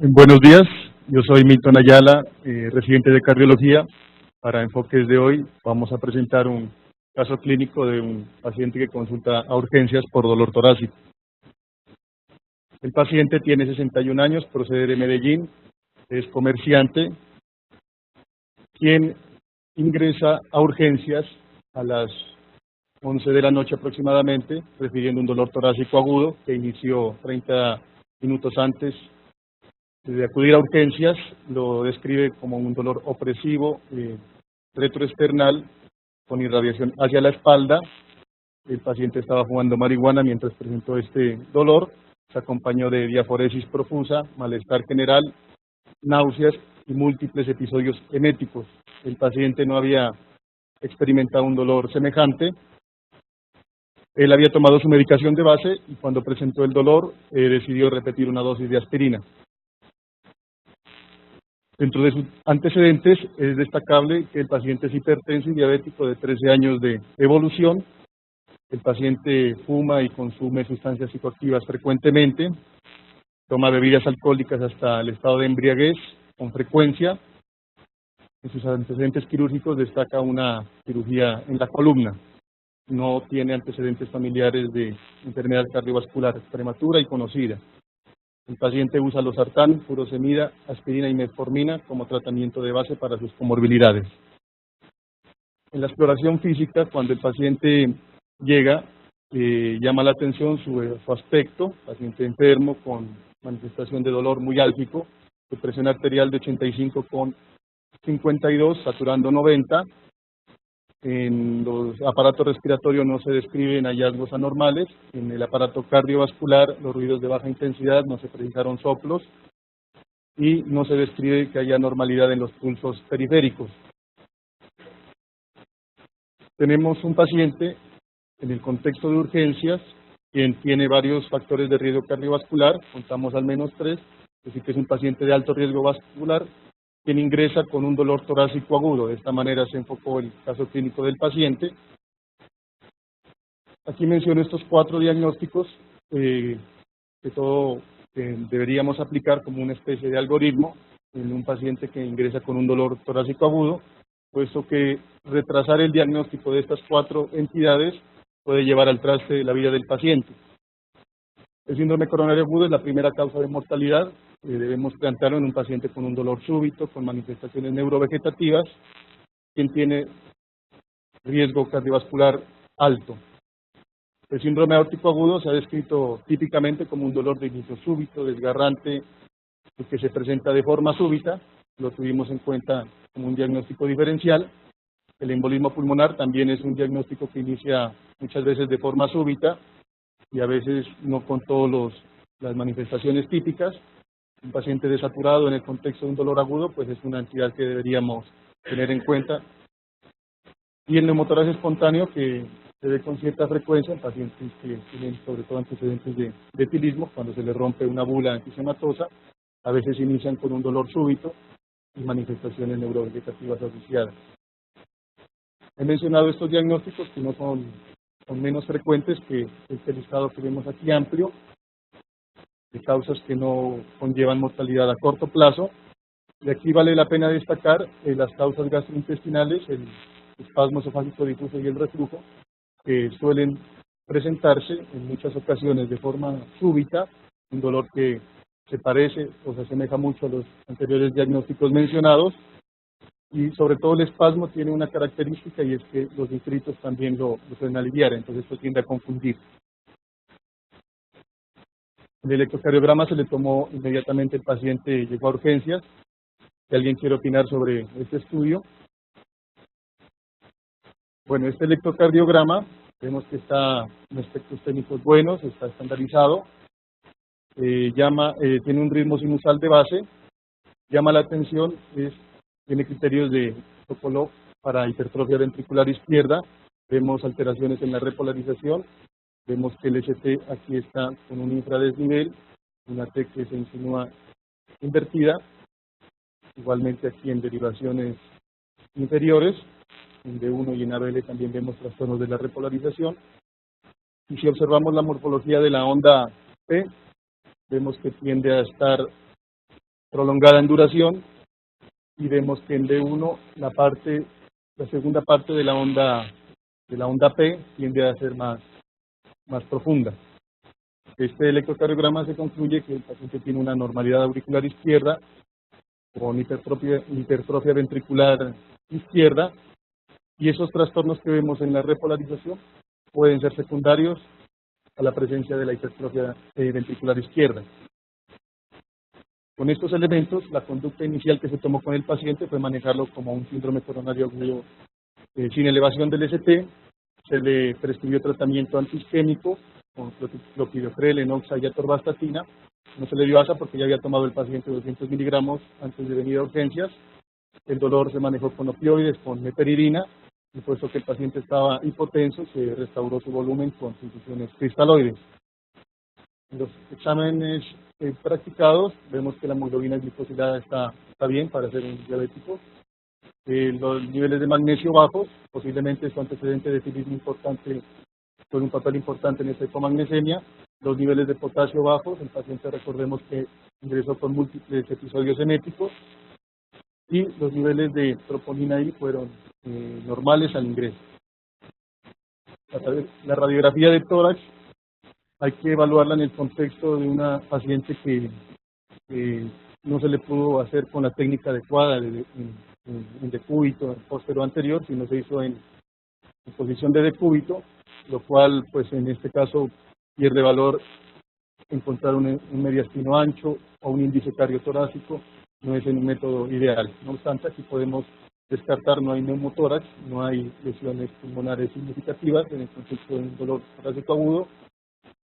Buenos días, yo soy Milton Ayala, residente de cardiología. Para enfoques de hoy vamos a presentar un caso clínico de un paciente que consulta a urgencias por dolor torácico. El paciente tiene 61 años, procede de Medellín, es comerciante, quien ingresa a urgencias a las 11 de la noche aproximadamente, refiriendo un dolor torácico agudo que inició 30 minutos antes de acudir a urgencias. Lo describe como un dolor opresivo, retroesternal, con irradiación hacia la espalda. El paciente estaba fumando marihuana mientras presentó este dolor. Se acompañó de diaforesis profusa, malestar general, náuseas y múltiples episodios eméticos. El paciente no había experimentado un dolor semejante. Él había tomado su medicación de base y cuando presentó el dolor decidió repetir una dosis de aspirina. Dentro de sus antecedentes es destacable que el paciente es hipertenso y diabético de 13 años de evolución. El paciente fuma y consume sustancias psicoactivas frecuentemente, toma bebidas alcohólicas hasta el estado de embriaguez con frecuencia. En sus antecedentes quirúrgicos destaca una cirugía en la columna. No tiene antecedentes familiares de enfermedad cardiovascular prematura y conocida. El paciente usa losartán, furosemida, aspirina y metformina como tratamiento de base para sus comorbilidades. En la exploración física, cuando el paciente llega, llama la atención su aspecto, paciente enfermo con manifestación de dolor muy álgico, su presión arterial de 85/52, saturando 90. En los aparatos respiratorios no se describen hallazgos anormales. En el aparato cardiovascular, los ruidos de baja intensidad, no se precisaron soplos y no se describe que haya anormalidad en los pulsos periféricos. Tenemos un paciente en el contexto de urgencias quien tiene varios factores de riesgo cardiovascular, contamos al menos 3, es decir que es un paciente de alto riesgo vascular, quien ingresa con un dolor torácico agudo. De esta manera se enfocó el caso clínico del paciente. Aquí menciono estos 4 diagnósticos que deberíamos aplicar como una especie de algoritmo en un paciente que ingresa con un dolor torácico agudo, puesto que retrasar el diagnóstico de estas 4 entidades puede llevar al traste la vida del paciente. El síndrome coronario agudo es la primera causa de mortalidad. Debemos plantearlo en un paciente con un dolor súbito, con manifestaciones neurovegetativas, quien tiene riesgo cardiovascular alto. El síndrome aórtico agudo se ha descrito típicamente como un dolor de inicio súbito, desgarrante, y que se presenta de forma súbita. Lo tuvimos en cuenta como un diagnóstico diferencial. El embolismo pulmonar también es un diagnóstico que inicia muchas veces de forma súbita y a veces no con todas las manifestaciones típicas. Un paciente desaturado en el contexto de un dolor agudo, pues es una entidad que deberíamos tener en cuenta. Y el neumotórax espontáneo, que se ve con cierta frecuencia en pacientes que tienen sobre todo antecedentes de etilismo, cuando se les rompe una bula antisematosa, a veces inician con un dolor súbito y manifestaciones neurovegetativas asociadas. He mencionado estos diagnósticos que no son menos frecuentes que este listado que vemos aquí amplio, de causas que no conllevan mortalidad a corto plazo. Y aquí vale la pena destacar las causas gastrointestinales, el espasmo esofágico difuso y el reflujo, que suelen presentarse en muchas ocasiones de forma súbita, un dolor que se parece o se asemeja mucho a los anteriores diagnósticos mencionados, y sobre todo el espasmo tiene una característica y es que los nitritos también lo suelen aliviar, entonces esto tiende a confundir. El electrocardiograma se le tomó inmediatamente, el paciente llegó a urgencias. Si alguien quiere opinar sobre este estudio. Bueno, este electrocardiograma, vemos que está en aspectos técnicos buenos, está estandarizado, tiene un ritmo sinusal de base, llama la atención, tiene criterios de Sokolov para hipertrofia ventricular izquierda, vemos alteraciones en la repolarización, vemos que el ST aquí está con un infradesnivel, una T que se insinúa invertida, igualmente aquí en derivaciones inferiores, en D1 y en ABL también vemos trastornos de la repolarización. Y si observamos la morfología de la onda P, vemos que tiende a estar prolongada en duración, y vemos que en D1 la segunda parte de la onda P tiende a ser más profunda. Este electrocardiograma se concluye que el paciente tiene una normalidad auricular izquierda con hipertrofia ventricular izquierda, y esos trastornos que vemos en la repolarización pueden ser secundarios a la presencia de la hipertrofia ventricular izquierda. Con estos elementos, la conducta inicial que se tomó con el paciente fue manejarlo como un síndrome coronario agudo sin elevación del ST. Se le prescribió tratamiento antiisquémico con clopidogrel, enoxa y atorvastatina. No se le dio ASA porque ya había tomado el paciente 200 miligramos antes de venir a urgencias. El dolor se manejó con opioides, con meperidina, y puesto que el paciente estaba hipotenso, se restauró su volumen con infusiones cristaloides. En los exámenes practicados vemos que la hemoglobina glicosilada está bien para ser un diabético. Los niveles de magnesio bajos, posiblemente su antecedente de cilismo importante, con un papel importante en esta hipomagnesemia. Los niveles de potasio bajos, el paciente, recordemos que ingresó con múltiples episodios eméticos, y los niveles de troponina I fueron normales al ingreso. La radiografía de tórax hay que evaluarla en el contexto de una paciente que no se le pudo hacer con la técnica adecuada en decúbito, en póstero anterior, sino se hizo en posición de decúbito, lo cual pues en este caso pierde valor. Encontrar un mediastino ancho o un índice cardiotorácico no es un método ideal. No obstante, aquí podemos descartar, no hay neumotórax, no hay lesiones pulmonares significativas en el contexto de un dolor torácico agudo,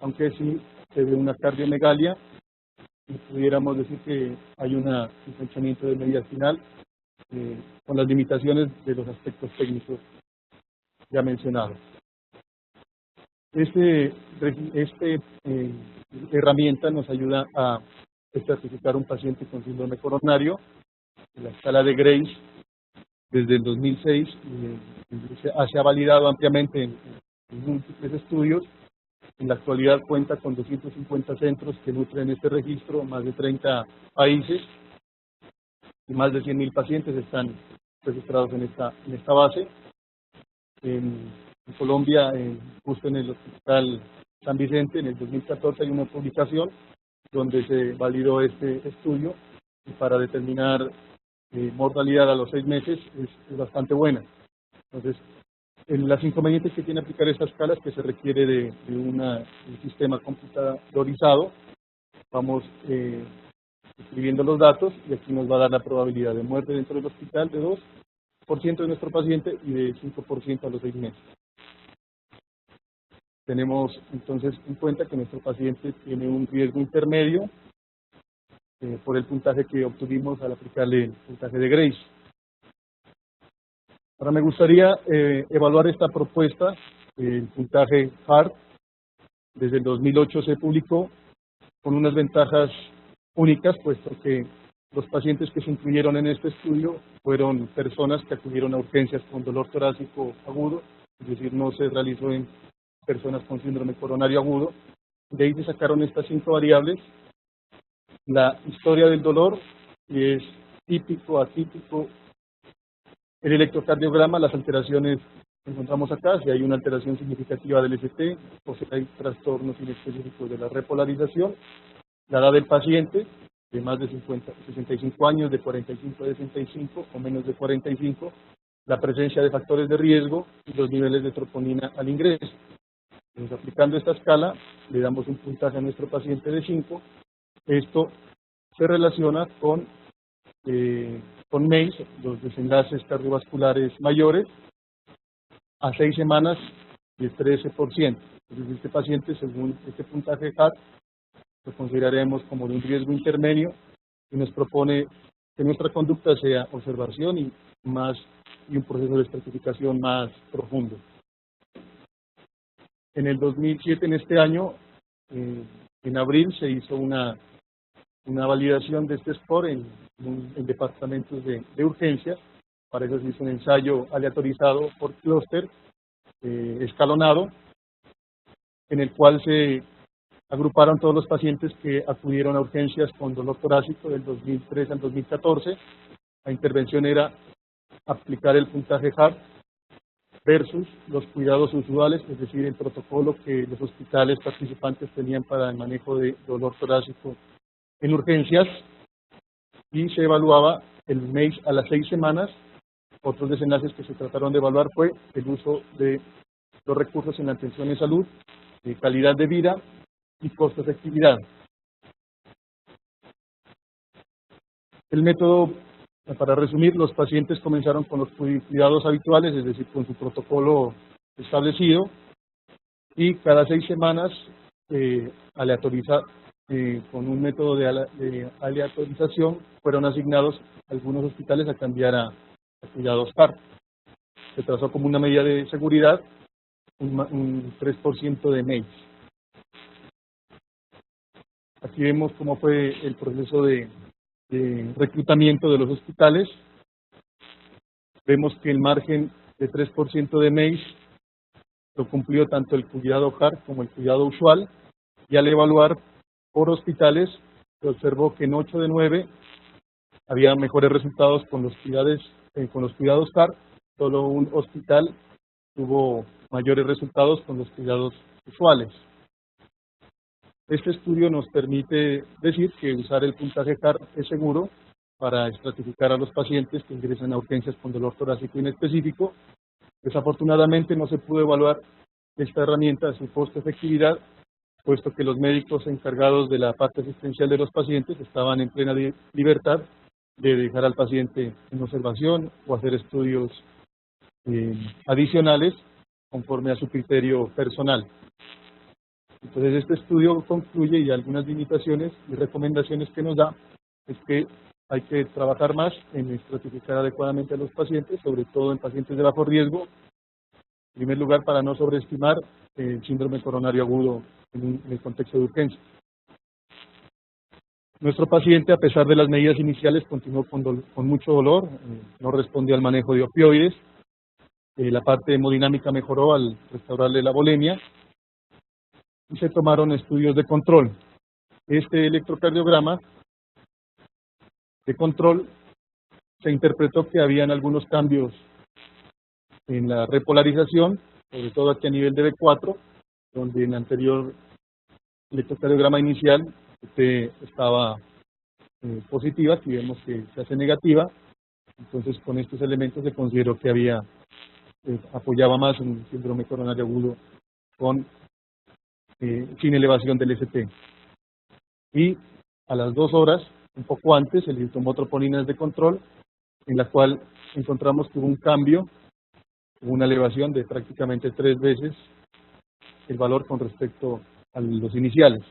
aunque sí se ve una cardiomegalia, y pudiéramos decir que hay un ensanchamiento del mediastinal con las limitaciones de los aspectos técnicos ya mencionados. Esta herramienta nos ayuda a estratificar un paciente con síndrome coronario. La escala de Grace, desde el 2006, se ha validado ampliamente en múltiples estudios. En la actualidad cuenta con 250 centros que nutren este registro, más de 30 países, y más de 100.000 pacientes están registrados en esta base. En Colombia, justo en el Hospital San Vicente, en el 2014 hay una publicación donde se validó este estudio, y para determinar mortalidad a los 6 meses es bastante buena. Entonces, las inconvenientes que tiene aplicar esta escala es que se requiere de un sistema computadorizado. Vamos escribiendo los datos, y aquí nos va a dar la probabilidad de muerte dentro del hospital de 2% de nuestro paciente y de 5% a los 6 meses. Tenemos entonces en cuenta que nuestro paciente tiene un riesgo intermedio por el puntaje que obtuvimos al aplicarle el puntaje de Grace. Ahora me gustaría evaluar esta propuesta, el puntaje HART. Desde el 2008 se publicó con unas ventajas únicas, puesto que los pacientes que se incluyeron en este estudio fueron personas que acudieron a urgencias con dolor torácico agudo, es decir, no se realizó en personas con síndrome coronario agudo. De ahí se sacaron estas 5 variables: la historia del dolor, que es típico, atípico, el electrocardiograma, las alteraciones que encontramos acá, si hay una alteración significativa del ST o si hay trastornos inespecíficos de la repolarización, la edad del paciente, de más de 65 años, de 45 a 65 o menos de 45, la presencia de factores de riesgo y los niveles de troponina al ingreso. Entonces, aplicando esta escala, le damos un puntaje a nuestro paciente de 5. Esto se relaciona con MACE, los desenlaces cardiovasculares mayores, a 6 semanas de 13%. Entonces, este paciente, según este puntaje HART, lo consideraremos como de un riesgo intermedio, y nos propone que nuestra conducta sea observación y un proceso de estratificación más profundo. En el 2007, en este año, en abril, se hizo una validación de este score en departamentos de urgencias. Para eso se hizo un ensayo aleatorizado por clúster, escalonado, en el cual se agruparon todos los pacientes que acudieron a urgencias con dolor torácico del 2003 al 2014. La intervención era aplicar el puntaje HART versus los cuidados usuales, es decir, el protocolo que los hospitales participantes tenían para el manejo de dolor torácico en urgencias, y se evaluaba el MACE a las 6 semanas. Otros desenlaces que se trataron de evaluar fue el uso de los recursos en la atención de salud, de calidad de vida y costo-efectividad. El método, para resumir, los pacientes comenzaron con los cuidados habituales, es decir, con su protocolo establecido, y cada 6 semanas con un método de aleatorización fueron asignados algunos hospitales a cambiar a cuidados HART. Se trazó como una medida de seguridad un 3% de MACE. Aquí vemos cómo fue el proceso de reclutamiento de los hospitales. Vemos que el margen de 3% de MACE lo cumplió tanto el cuidado HART como el cuidado usual, y al evaluar por hospitales se observó que en 8 de 9 había mejores resultados con los cuidados HART. Solo un hospital tuvo mayores resultados con los cuidados usuales. Este estudio nos permite decir que usar el puntaje HART es seguro para estratificar a los pacientes que ingresan a urgencias con dolor torácico inespecífico. Desafortunadamente no se pudo evaluar esta herramienta, su costo-efectividad, puesto que los médicos encargados de la parte asistencial de los pacientes estaban en plena libertad de dejar al paciente en observación o hacer estudios adicionales conforme a su criterio personal. Entonces este estudio concluye, y algunas limitaciones y recomendaciones que nos da es que hay que trabajar más en estratificar adecuadamente a los pacientes, sobre todo en pacientes de bajo riesgo, en primer lugar para no sobreestimar el síndrome coronario agudo en el contexto de urgencia. Nuestro paciente, a pesar de las medidas iniciales, continuó con mucho dolor, no respondió al manejo de opioides, la parte hemodinámica mejoró al restaurarle la volemia, y se tomaron estudios de control. Este electrocardiograma de control se interpretó que habían algunos cambios en la repolarización, sobre todo aquí a nivel de B4, donde en el anterior electrocardiograma inicial estaba positiva, aquí vemos que se hace negativa. Entonces con estos elementos se consideró que apoyaba más un síndrome coronario agudo sin elevación del ST. Y a las 2 horas, un poco antes, se le tomó troponinas de control, en la cual encontramos que hubo un cambio, hubo una elevación de prácticamente 3 veces el valor con respecto a los iniciales.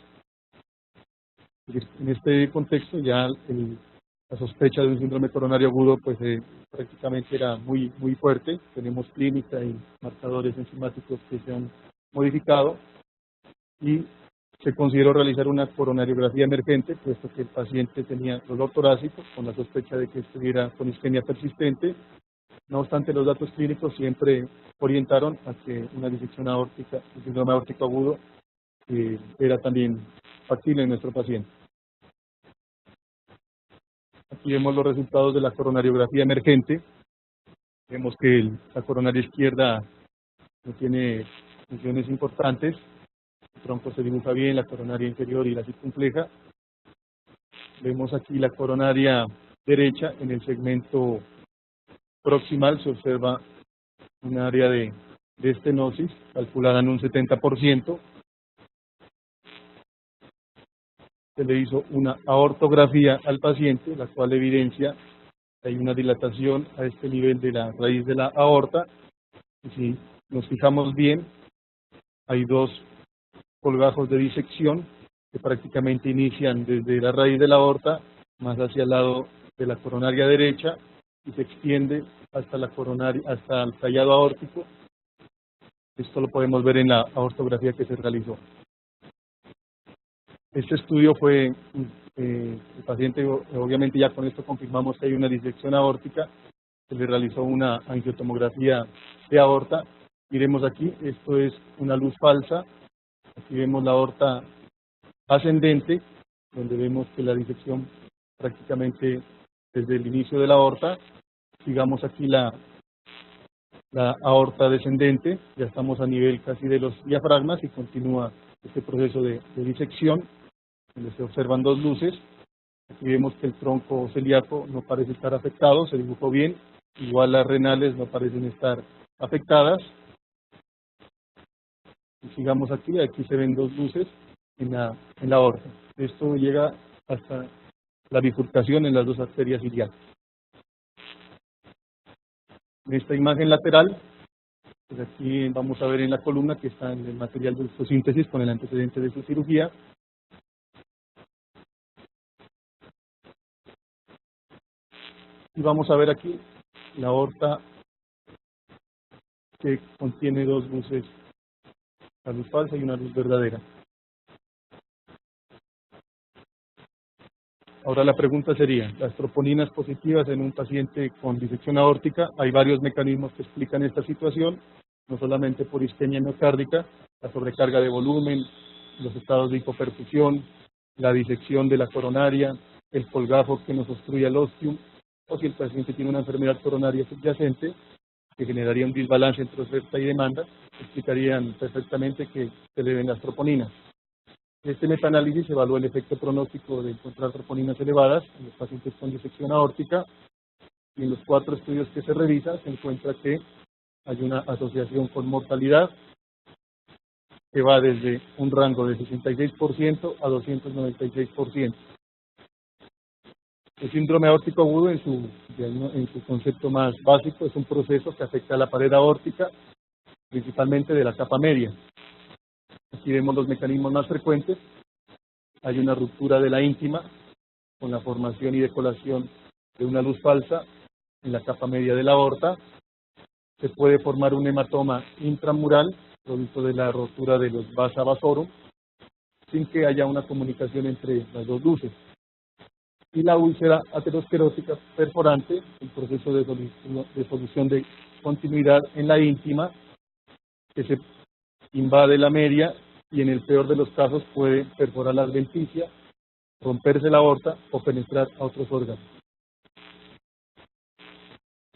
En este contexto ya la sospecha de un síndrome coronario agudo pues prácticamente era muy fuerte. Tenemos clínica y marcadores enzimáticos que se han modificado, y se consideró realizar una coronariografía emergente, puesto que el paciente tenía dolor torácico con la sospecha de que estuviera con isquemia persistente. No obstante, los datos clínicos siempre orientaron a que una disección aórtica, el síndrome aórtico agudo, era también factible en nuestro paciente. Aquí vemos los resultados de la coronariografía emergente. Vemos que la coronaria izquierda no tiene funciones importantes. El tronco se dibuja bien, la coronaria inferior y la circunfleja. Vemos aquí la coronaria derecha, en el segmento proximal se observa un área de estenosis calculada en un 70%. Se le hizo una aortografía al paciente, la cual evidencia que hay una dilatación a este nivel de la raíz de la aorta. Y si nos fijamos bien, hay 2 colgajos de disección que prácticamente inician desde la raíz de la aorta más hacia el lado de la coronaria derecha y se extiende hasta hasta el tallado aórtico. Esto lo podemos ver en la aortografía que se realizó. Este estudio fue, el paciente, obviamente ya con esto confirmamos que hay una disección aórtica, se le realizó una angiotomografía de aorta. Miremos aquí, esto es una luz falsa. Aquí vemos la aorta ascendente, donde vemos que la disección prácticamente desde el inicio de la aorta, sigamos aquí la aorta descendente, ya estamos a nivel casi de los diafragmas y continúa este proceso de disección, donde se observan dos luces. Aquí vemos que el tronco celíaco no parece estar afectado, se dibujó bien, igual las renales no parecen estar afectadas. Y sigamos aquí se ven dos luces en la aorta. Esto llega hasta la bifurcación en las dos arterias iliacas. En esta imagen lateral, pues aquí vamos a ver en la columna que está en el material de osteosíntesis con el antecedente de su cirugía. Y vamos a ver aquí la aorta que contiene dos luces, una luz falsa y una luz verdadera. Ahora la pregunta sería, las troponinas positivas en un paciente con disección aórtica, hay varios mecanismos que explican esta situación, no solamente por isquemia miocárdica, la sobrecarga de volumen, los estados de hipoperfusión, la disección de la coronaria, el colgafo que nos obstruye el ostium, o si el paciente tiene una enfermedad coronaria subyacente, que generaría un desbalance entre oferta y demanda, explicarían perfectamente que se deben las troponinas. En este metaanálisis evalúa el efecto pronóstico de encontrar troponinas elevadas en los pacientes con disección aórtica y en los 4 estudios que se revisan se encuentra que hay una asociación con mortalidad que va desde un rango de 66% a 296%. El síndrome aórtico agudo en su concepto más básico es un proceso que afecta a la pared aórtica, principalmente de la capa media. Aquí vemos los mecanismos más frecuentes. Hay una ruptura de la íntima con la formación y decolación de una luz falsa en la capa media de la aorta. Se puede formar un hematoma intramural producto de la rotura de los vasa vasorum sin que haya una comunicación entre las dos luces. Y la úlcera aterosclerótica perforante, el proceso de solución de continuidad en la íntima que se invade la media y en el peor de los casos puede perforar la adventicia, romperse la aorta o penetrar a otros órganos.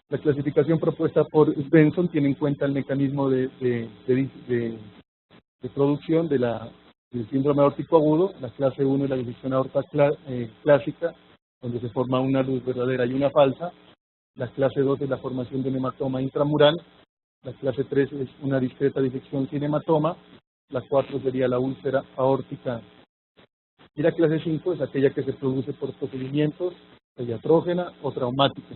La clasificación propuesta por Benson tiene en cuenta el mecanismo de producción del síndrome aórtico agudo, la clase 1 es la disección aorta clásica, donde se forma una luz verdadera y una falsa. La clase 2 es la formación de un hematoma intramural. La clase 3 es una discreta disección sin hematoma. La 4 sería la úlcera aórtica. Y la clase 5 es aquella que se produce por procedimientos iatrogena o traumática.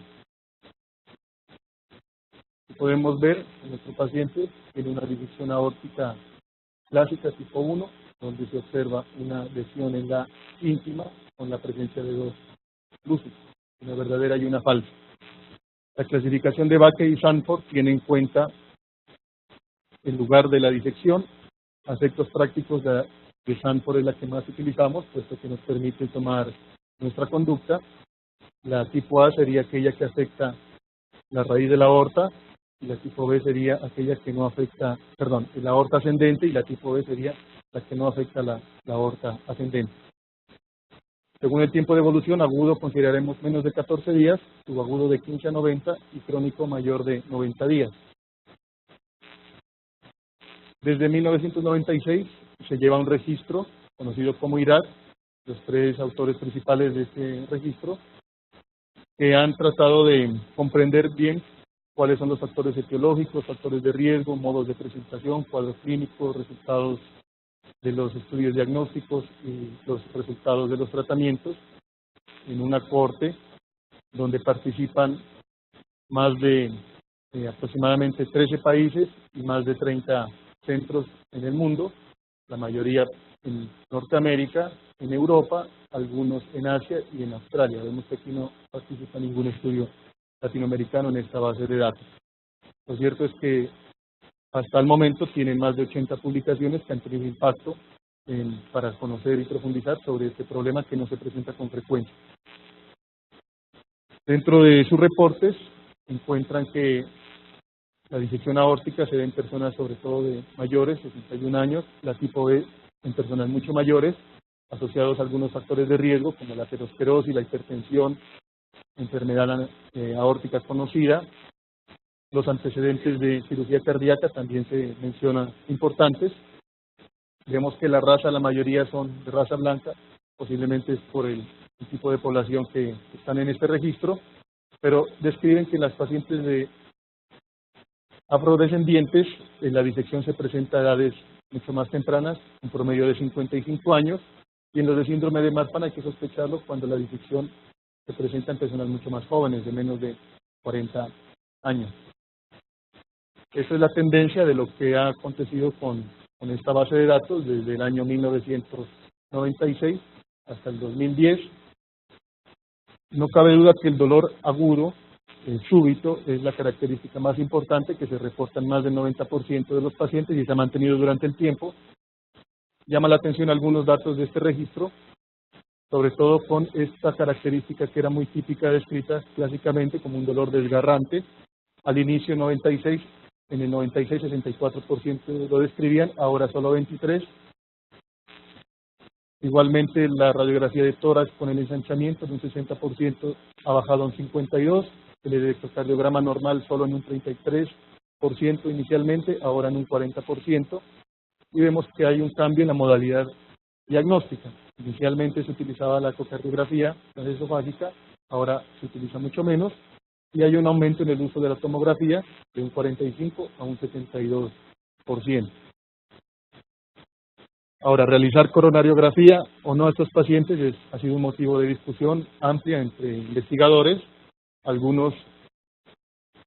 Podemos ver en nuestro paciente tiene una disección aórtica clásica tipo 1, donde se observa una lesión en la íntima con la presencia de dos luces, una verdadera y una falsa. La clasificación de Bakke y Sanford tiene en cuenta el lugar de la disección. A efectos prácticos de Sanford es la que más utilizamos, puesto que nos permite tomar nuestra conducta. La tipo A sería aquella que afecta la raíz de la aorta, y la tipo B sería aquella que no afecta, perdón, la aorta ascendente, y la tipo B sería la que no afecta la aorta ascendente. Según el tiempo de evolución, agudo consideraremos menos de 14 días, subagudo de 15 a 90 y crónico mayor de 90 días. Desde 1996 se lleva un registro conocido como IRAD, los 3 autores principales de este registro, que han tratado de comprender bien cuáles son los factores etiológicos, factores de riesgo, modos de presentación, cuadros clínicos, resultados de los estudios diagnósticos y los resultados de los tratamientos en una cohorte donde participan más de aproximadamente 13 países y más de 30 centros en el mundo, la mayoría en Norteamérica, en Europa, algunos en Asia y en Australia. Vemos que aquí no participa ningún estudio latinoamericano en esta base de datos. Lo cierto es que hasta el momento tienen más de 80 publicaciones que han tenido impacto para conocer y profundizar sobre este problema que no se presenta con frecuencia. Dentro de sus reportes encuentran que la disección aórtica se ve en personas sobre todo de mayores, 61 años, la tipo B en personas mucho mayores, asociados a algunos factores de riesgo como la aterosclerosis, la hipertensión, enfermedad aórtica conocida. Los antecedentes de cirugía cardíaca también se mencionan importantes. Vemos que la mayoría son de raza blanca, posiblemente es por el tipo de población que están en este registro, pero describen que las pacientes de afrodescendientes, la disección se presenta a edades mucho más tempranas, un promedio de 55 años, y en los de síndrome de Marfan hay que sospecharlo cuando la disección se presenta en personas mucho más jóvenes, de menos de 40 años. Esa es la tendencia de lo que ha acontecido con esta base de datos desde el año 1996 hasta el 2010. No cabe duda que el dolor agudo, súbito, es la característica más importante que se reporta en más del 90% de los pacientes y se ha mantenido durante el tiempo. Llama la atención algunos datos de este registro, sobre todo con esta característica que era muy típica, descrita clásicamente como un dolor desgarrante. Al inicio 96, en el 96 64% lo describían, ahora solo 23%. Igualmente la radiografía de tórax con el ensanchamiento de un 60% ha bajado a un 52%, el electrocardiograma normal solo en un 33% inicialmente, ahora en un 40%, y vemos que hay un cambio en la modalidad diagnóstica. Inicialmente se utilizaba la ecocardiografía esofágica, ahora se utiliza mucho menos, y hay un aumento en el uso de la tomografía de un 45 a un 72%. Ahora, realizar coronariografía o no a estos pacientes ha sido un motivo de discusión amplia entre investigadores. Algunos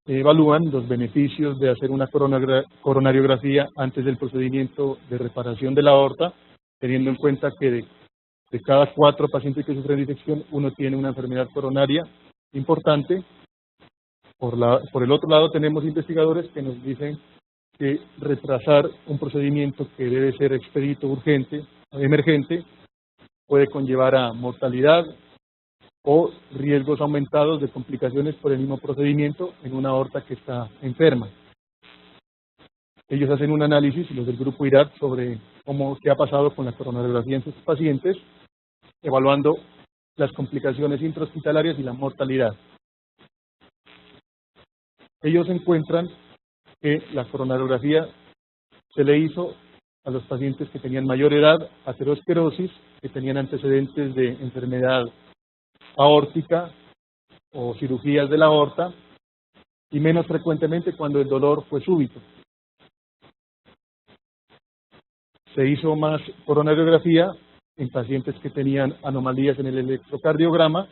evalúan los beneficios de hacer una coronariografía antes del procedimiento de reparación de la aorta, teniendo en cuenta que de cada 4 pacientes que sufren disección, uno tiene una enfermedad coronaria importante. Por el otro lado, tenemos investigadores que nos dicen que retrasar un procedimiento que debe ser expedito, urgente, emergente, puede conllevar a mortalidad o riesgos aumentados de complicaciones por el mismo procedimiento en una aorta que está enferma. Ellos hacen un análisis, los del grupo IRAD, sobre qué ha pasado con la coronariografía en sus pacientes, evaluando las complicaciones intrahospitalarias y la mortalidad. Ellos encuentran que la coronariografía se le hizo a los pacientes que tenían mayor edad, aterosclerosis, que tenían antecedentes de enfermedad aórtica o cirugías de la aorta, y menos frecuentemente cuando el dolor fue súbito. Se hizo más coronariografía en pacientes que tenían anomalías en el electrocardiograma,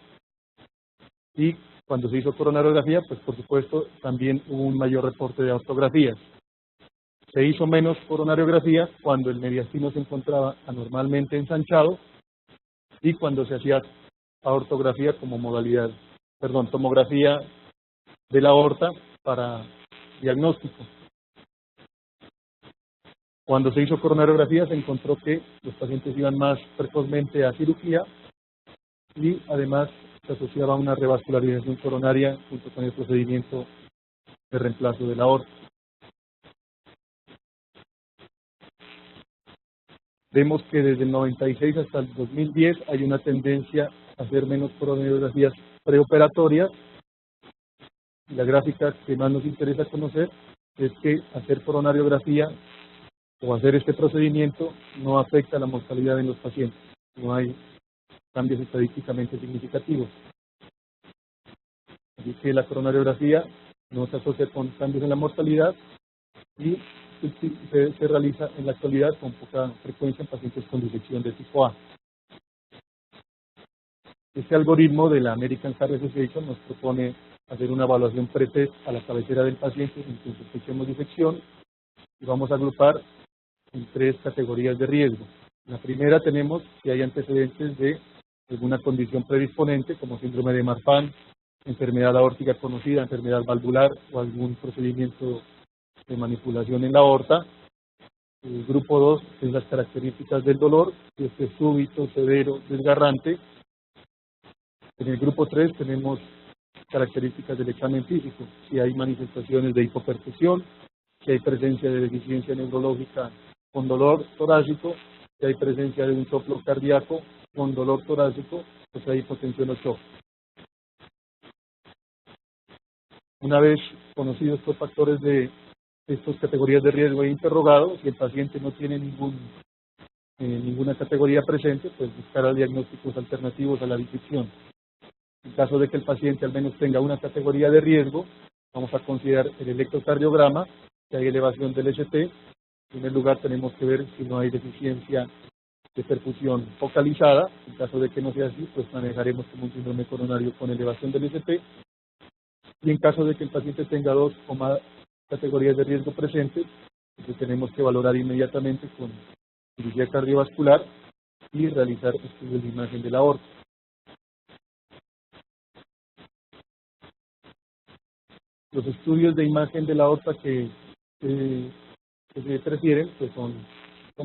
y cuando se hizo coronariografía, pues por supuesto también hubo un mayor reporte de aortografías. Se hizo menos coronariografía cuando el mediastino se encontraba anormalmente ensanchado y cuando se hacía aortografía como modalidad, tomografía de la aorta para diagnóstico. Cuando se hizo coronariografía se encontró que los pacientes iban más precozmente a cirugía y además se asociaba a una revascularización coronaria junto con el procedimiento de reemplazo de la aorta. Vemos que desde el 96 hasta el 2010 hay una tendencia a hacer menos coronariografías preoperatorias. La gráfica que más nos interesa conocer es que hacer coronariografía o hacer este procedimiento no afecta la mortalidad en los pacientes. No hay cambios estadísticamente significativos. Así que la coronariografía no se asocia con cambios en la mortalidad y se realiza en la actualidad con poca frecuencia en pacientes con disección de tipo A. Este algoritmo de la American Heart Association nos propone hacer una evaluación pretest a la cabecera del paciente en que sospechemos disección, y vamos a agrupar en 3 categorías de riesgo. La primera tenemos si hay antecedentes de alguna condición predisponente como síndrome de Marfan, enfermedad aórtica conocida, enfermedad valvular o algún procedimiento de manipulación en la aorta. El grupo 2 es las características del dolor, si es súbito, severo, desgarrante. En el grupo 3 tenemos características del examen físico, si hay manifestaciones de hipoperfusión, si hay presencia de deficiencia neurológica con dolor torácico si hay presencia de un soplo cardíaco con dolor torácico, pues hay hipotensión o shock. Una vez conocidos estos factores de estas categorías de riesgo e interrogados, si el paciente no tiene ninguna categoría presente, pues buscar diagnósticos alternativos a la disección. En caso de que el paciente al menos tenga una categoría de riesgo, vamos a considerar el electrocardiograma, si hay elevación del ST. En primer lugar tenemos que ver si no hay deficiencia de perfusión focalizada. En caso de que no sea así, pues manejaremos como un síndrome coronario con elevación del ST. Y en caso de que el paciente tenga 2 o más categorías de riesgo presentes, pues tenemos que valorar inmediatamente con cirugía cardiovascular y realizar estudios de imagen de la aorta. Los estudios de imagen de la aorta que se prefieren, pues son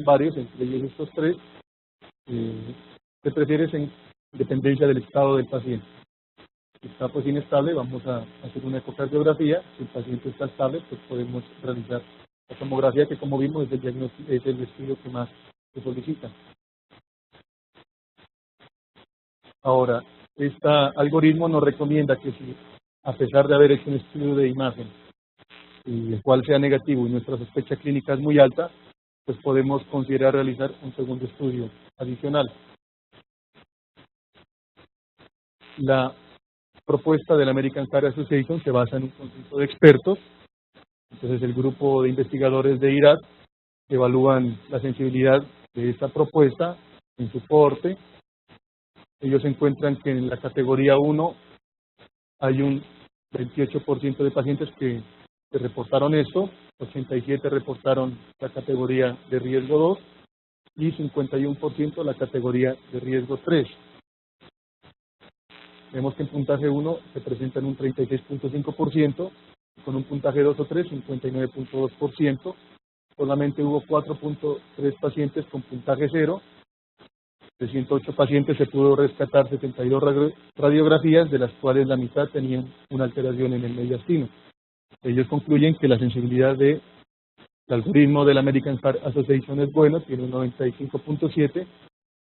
varios, entre ellos estos 3. Se prefiere en dependencia del estado del paciente. Si está pues inestable, vamos a hacer una ecocardiografía. Si el paciente está estable, pues podemos realizar la tomografía, que como vimos es el estudio que más se solicita. Ahora, este algoritmo nos recomienda que si, a pesar de haber hecho un estudio de imagen, y el cual sea negativo y nuestra sospecha clínica es muy alta, pues podemos considerar realizar un segundo estudio adicional. La propuesta de la American Heart Association se basa en un conjunto de expertos. Entonces el grupo de investigadores de IRAD evalúan la sensibilidad de esta propuesta en su cohorte. Ellos encuentran que en la categoría 1 hay un 28% de pacientes que reportaron esto, 87 reportaron la categoría de riesgo 2 y 51% la categoría de riesgo 3. Vemos que en puntaje 1 se presentan un 36.5%, con un puntaje 2 o 3, 59.2%. Solamente hubo 4.3 pacientes con puntaje 0. De 108 pacientes se pudo rescatar 72 radiografías, de las cuales la mitad tenían una alteración en el mediastino. Ellos concluyen que la sensibilidad del algoritmo de la American Heart Association es bueno, tiene un 95.7,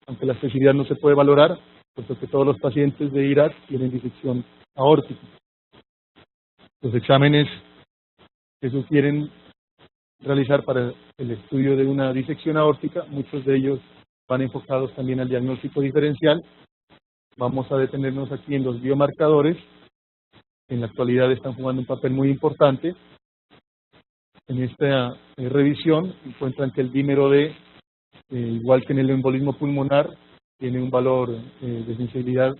aunque la especificidad no se puede valorar, puesto que todos los pacientes de IRAD tienen disección aórtica. Los exámenes que sugieren realizar para el estudio de una disección aórtica, muchos de ellos van enfocados también al diagnóstico diferencial. Vamos a detenernos aquí en los biomarcadores. En la actualidad están jugando un papel muy importante. En esta revisión encuentran que el dímero D, igual que en el embolismo pulmonar, tiene un valor de sensibilidad,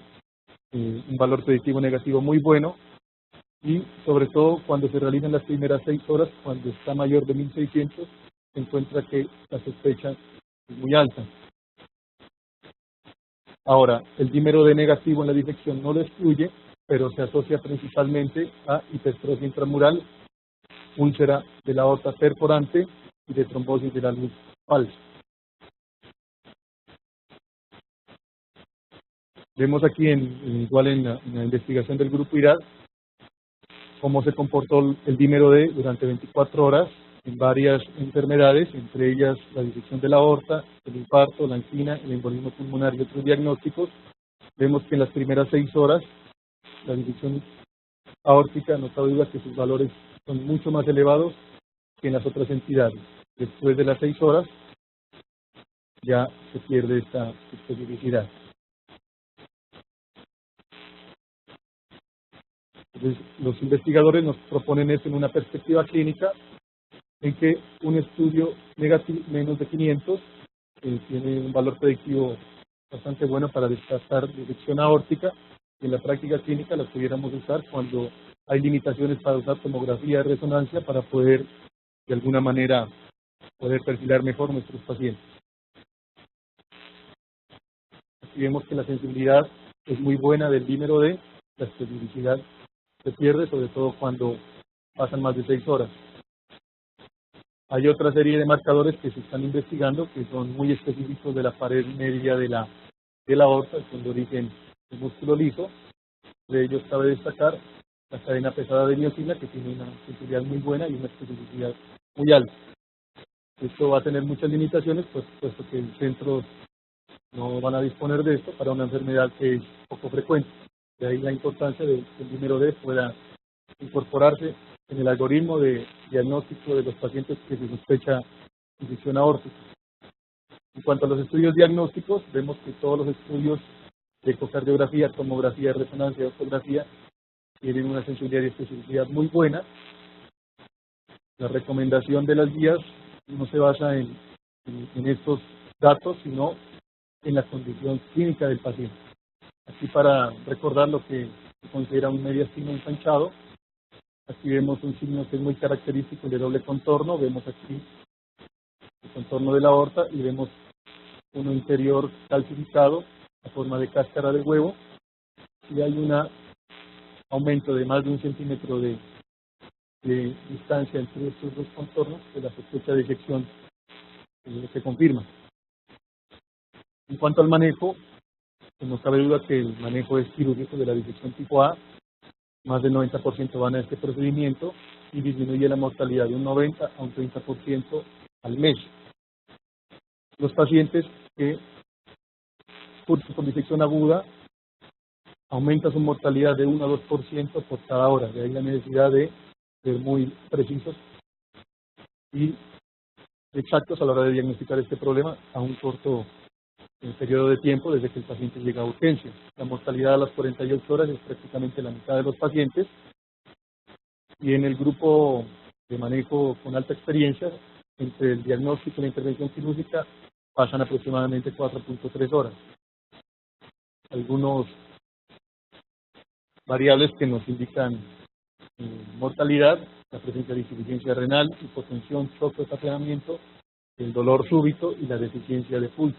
un valor predictivo negativo muy bueno, y sobre todo cuando se realizan las primeras 6 horas, cuando está mayor de 1600, se encuentra que la sospecha es muy alta. Ahora, el dímero D negativo en la disección no lo excluye, pero se asocia principalmente a hipertrofia intramural, úlcera de la aorta perforante y de trombosis de la luz falsa. Vemos aquí, igual en la investigación del grupo IRAD, cómo se comportó el dímero D durante 24 horas en varias enfermedades, entre ellas la disección de la aorta, el infarto, la angina, el embolismo pulmonar y otros diagnósticos. Vemos que en las primeras 6 horas la disección aórtica, no cabe duda que sus valores son mucho más elevados que en las otras entidades. Después de las 6 horas ya se pierde esta especificidad. Entonces, los investigadores nos proponen esto en una perspectiva clínica, en que un estudio negativo menos de 500 tiene un valor predictivo bastante bueno para descartar disección aórtica, y en la práctica clínica la pudiéramos usar cuando hay limitaciones para usar tomografía de resonancia para poder, de alguna manera, poder perfilar mejor nuestros pacientes. Aquí vemos que la sensibilidad es muy buena del dímero D, la especificidad se pierde, sobre todo cuando pasan más de 6 horas. Hay otra serie de marcadores que se están investigando que son muy específicos de la pared media de la aorta, son de origen del músculo liso. De ellos cabe destacar la cadena pesada de miosina, que tiene una sensibilidad muy buena y una especificidad muy alta. Esto va a tener muchas limitaciones, pues, puesto que el centro no van a disponer de esto para una enfermedad que es poco frecuente. De ahí la importancia de que el número D pueda incorporarse en el algoritmo de diagnóstico de los pacientes que se sospecha infección aórtica. En cuanto a los estudios diagnósticos, vemos que todos los estudios de ecocardiografía, tomografía, resonancia y ecografía tienen una sensibilidad y especificidad muy buena. La recomendación de las guías no se basa en estos datos, sino en la condición clínica del paciente. Aquí, para recordar lo que se considera un mediastino ensanchado, aquí vemos un signo que es muy característico de doble contorno. Vemos aquí el contorno de la aorta y vemos uno interior calcificado a forma de cáscara de huevo, y hay un aumento de más de 1 centímetro de distancia entre estos dos contornos, que la sospecha de disección se confirma. En cuanto al manejo, pues no cabe duda que el manejo es quirúrgico de la disección tipo A. Más del 90% van a este procedimiento y disminuye la mortalidad de un 90 a un 30% al mes. Los pacientes que cursan con disección aguda aumenta su mortalidad de 1 a 2% por cada hora. De ahí la necesidad de ser muy precisos y exactos a la hora de diagnosticar este problema a un corto periodo de tiempo desde que el paciente llega a urgencia. La mortalidad a las 48 horas es prácticamente la mitad de los pacientes, y en el grupo de manejo con alta experiencia, entre el diagnóstico y la intervención quirúrgica pasan aproximadamente 4.3 horas. Algunos variables que nos indican mortalidad: la presencia de insuficiencia renal, hipotensión, shock o taponamiento, el dolor súbito y la deficiencia de pulso.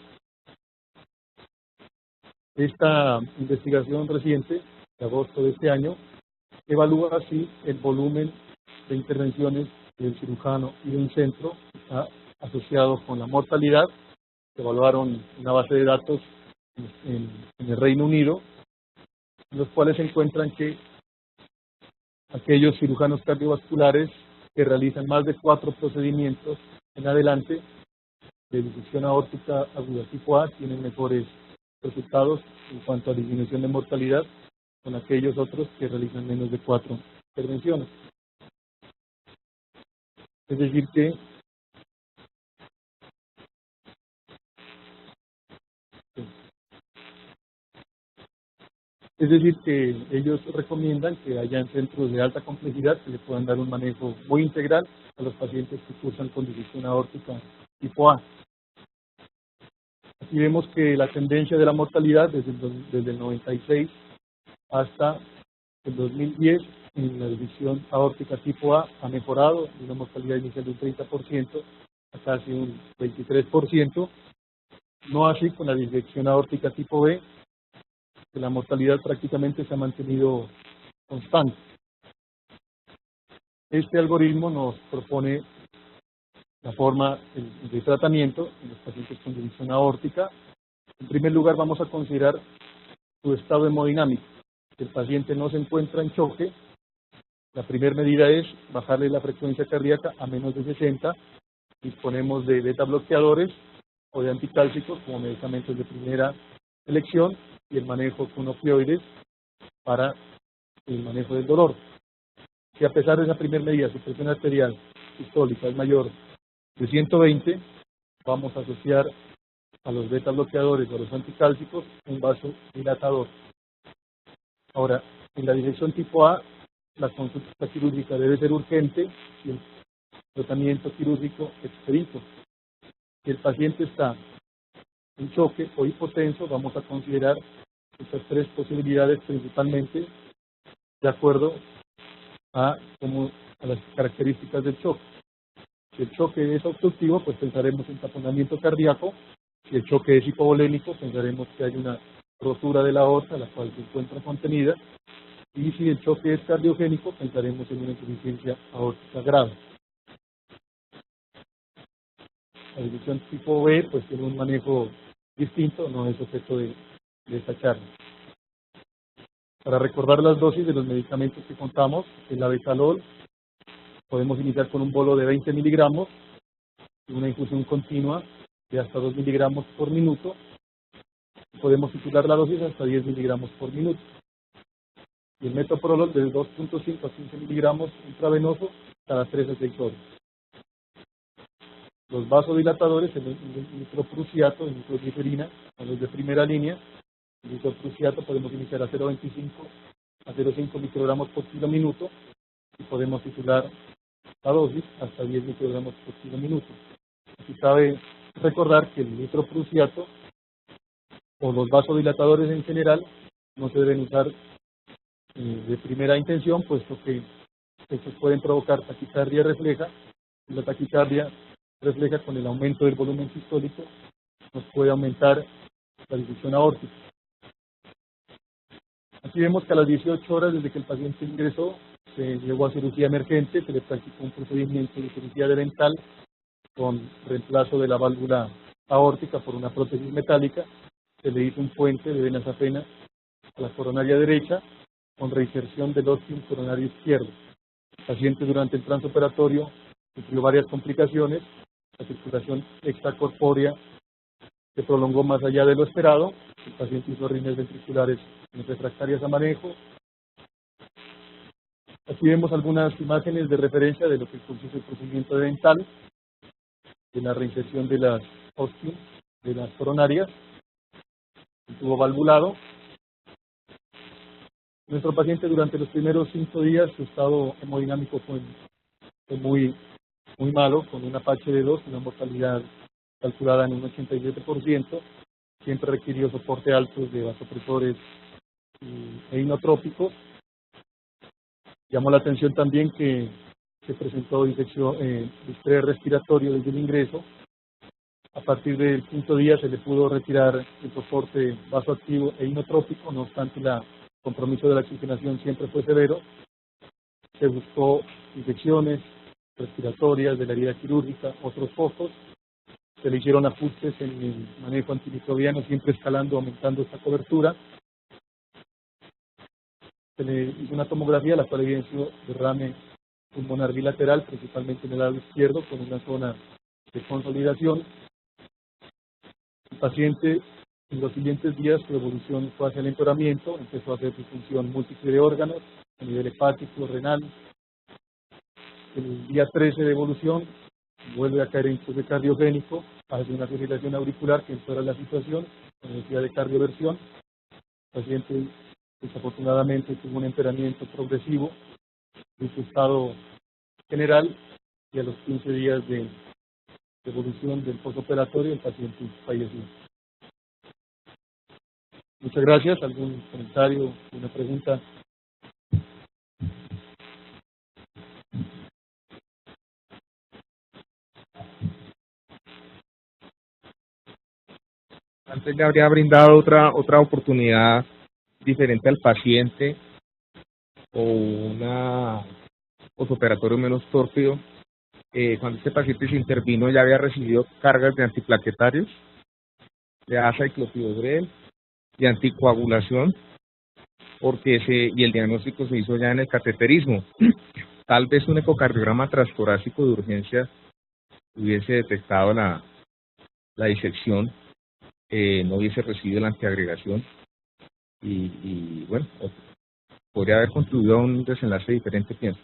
Esta investigación reciente, de agosto de este año, evalúa así el volumen de intervenciones del cirujano y de un centro está asociado con la mortalidad. Se evaluaron una base de datos en el Reino Unido, en los cuales se encuentran que aquellos cirujanos cardiovasculares que realizan más de 4 procedimientos en adelante de disección aórtica aguda tipo A tienen mejores resultados en cuanto a disminución de mortalidad con aquellos otros que realizan menos de 4 intervenciones. Es decir que ellos recomiendan que hayan centros de alta complejidad que le puedan dar un manejo muy integral a los pacientes que cursan con disección aórtica tipo A. Aquí vemos que la tendencia de la mortalidad desde el 96 hasta el 2010 en la disección aórtica tipo A ha mejorado de una mortalidad inicial de un 30% a casi un 23%, no así con la disección aórtica tipo B, que la mortalidad prácticamente se ha mantenido constante. Este algoritmo nos propone la forma de tratamiento en los pacientes con disección aórtica. En primer lugar, vamos a considerar su estado hemodinámico. Si el paciente no se encuentra en choque, la primera medida es bajarle la frecuencia cardíaca a menos de 60. Disponemos de beta bloqueadores o de anticálcicos como medicamentos de primera elección, y el manejo con opioides para el manejo del dolor. Si a pesar de esa primera medida su presión arterial sistólica es mayor de 120, vamos a asociar a los beta bloqueadores o a los anticálcicos un vasodilatador. Ahora, en la disección tipo A, la consulta quirúrgica debe ser urgente y el tratamiento quirúrgico expedito. Si el paciente está en choque o hipotenso, vamos a considerar estas 3 posibilidades principalmente de acuerdo a las características del choque. Si el choque es obstructivo, pues pensaremos en taponamiento cardíaco. Si el choque es hipovolémico, pensaremos que hay una rotura de la aorta, la cual se encuentra contenida. Y si el choque es cardiogénico, pensaremos en una insuficiencia aórtica grave. La disección tipo B pues tiene un manejo distinto, no es objeto de esta charla. Para recordar las dosis de los medicamentos que contamos, el labetalol podemos iniciar con un bolo de 20 miligramos, una infusión continua de hasta 2 miligramos por minuto. Podemos titular la dosis hasta 10 miligramos por minuto. Y el metoprolol de 2.5 a 15 miligramos intravenoso cada 3 a 6 horas. Los vasodilatadores, el nitroprusiato, el nitroglicerina, son los de primera línea. El nitroprusiato podemos iniciar a 0.25 a 0.5 microgramos por kilo minuto y podemos titular la dosis hasta 10 microgramos por kilo minuto. Aquí cabe recordar que el nitroprusiato o los vasodilatadores en general no se deben usar de primera intención, puesto que estos pueden provocar taquicardia refleja, y la taquicardia refleja con el aumento del volumen sistólico nos puede aumentar la difusión aórtica. Aquí vemos que a las 18 horas desde que el paciente ingresó se llevó a cirugía emergente, se le practicó un procedimiento de cirugía de dental con reemplazo de la válvula aórtica por una prótesis metálica, se le hizo un puente de vena safena a la coronaria derecha con reinserción del ostium coronario izquierdo. El paciente durante el transoperatorio sufrió varias complicaciones, la circulación extracorpórea se prolongó más allá de lo esperado, el paciente hizo arritmias ventriculares refractarias a manejo. Aquí vemos algunas imágenes de referencia de lo que consiste el procedimiento dental, de la reinserción de las ostium, de las coronarias, el tubo valvulado. Nuestro paciente durante los primeros 5 días su estado hemodinámico fue muy malo, con una PH de 2, una mortalidad calculada en un 87%, siempre requirió soporte alto de vasopresores e inotrópicos. Llamó la atención también que se presentó infección, estrés respiratorio desde el ingreso. A partir del 5º día se le pudo retirar el soporte vasoactivo e inotrópico, no obstante el compromiso de la oxigenación siempre fue severo. Se buscó infecciones respiratorias de la herida quirúrgica, otros focos. Se le hicieron ajustes en el manejo antimicrobiano, siempre escalando, aumentando esta cobertura. Se le hizo una tomografía, la cual evidenció derrame pulmonar bilateral, principalmente en el lado izquierdo, con una zona de consolidación. El paciente, en los siguientes días, su evolución fue hacia el empeoramiento, empezó a hacer disfunción múltiple de órganos, a nivel hepático, renal. El día 13 de evolución, vuelve a caer en choque cardiogénico, hace una fibrilación auricular que empeora la situación, con necesidad de cardioversión. El paciente desafortunadamente tuvo un empeoramiento progresivo de su estado general y a los 15 días de evolución del postoperatorio el paciente falleció. Muchas gracias. ¿Algún comentario, una pregunta? Antes le habría brindado otra oportunidad diferente al paciente o una postoperatorio menos tórpido. Cuando este paciente se intervino ya había recibido cargas de antiplaquetarios, de azaciclovir y anticoagulación, y el diagnóstico se hizo ya en el cateterismo. Tal vez un ecocardiograma transtorácico de urgencia hubiese detectado la disección, no hubiese recibido la antiagregación y bueno, podría haber contribuido a un desenlace diferente, pienso.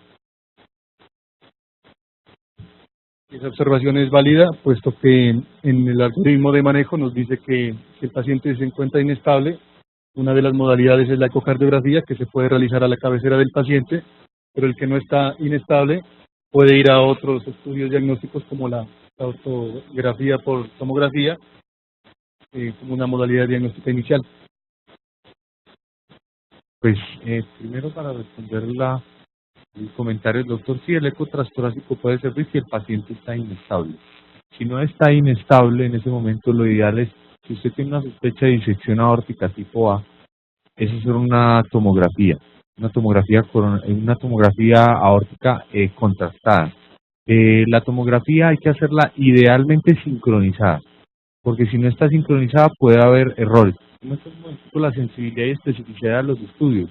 Esa observación es válida, puesto que en el algoritmo de manejo nos dice que si el paciente se encuentra inestable, una de las modalidades es la ecocardiografía, que se puede realizar a la cabecera del paciente, pero el que no está inestable puede ir a otros estudios diagnósticos como la ortografía por tomografía, como una modalidad diagnóstica inicial. Pues primero, para responder el comentario del doctor, sí, el eco transtorácico puede servir si el paciente está inestable. Si no está inestable, en ese momento lo ideal es, si usted tiene una sospecha de disección aórtica tipo A, es hacer una tomografía aórtica contrastada. La tomografía hay que hacerla idealmente sincronizada, porque si no está sincronizada puede haber errores. No es la sensibilidad y especificidad de los estudios.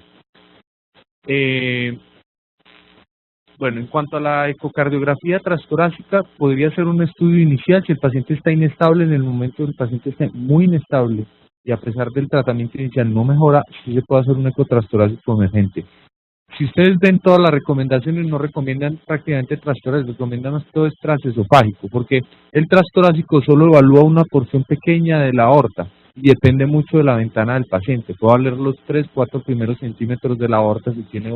Bueno, en cuanto a la ecocardiografía transtorácica, podría ser un estudio inicial si el paciente está inestable. En el momento del paciente está muy inestable y a pesar del tratamiento inicial no mejora, sí se puede hacer un eco transtorácico emergente. Si ustedes ven todas las recomendaciones, no recomiendan prácticamente transtorácico, recomiendan más todo es transesofágico, porque el transtorácico solo evalúa una porción pequeña de la aorta y depende mucho de la ventana del paciente. Puede valer los 3-4 primeros centímetros de la aorta si tiene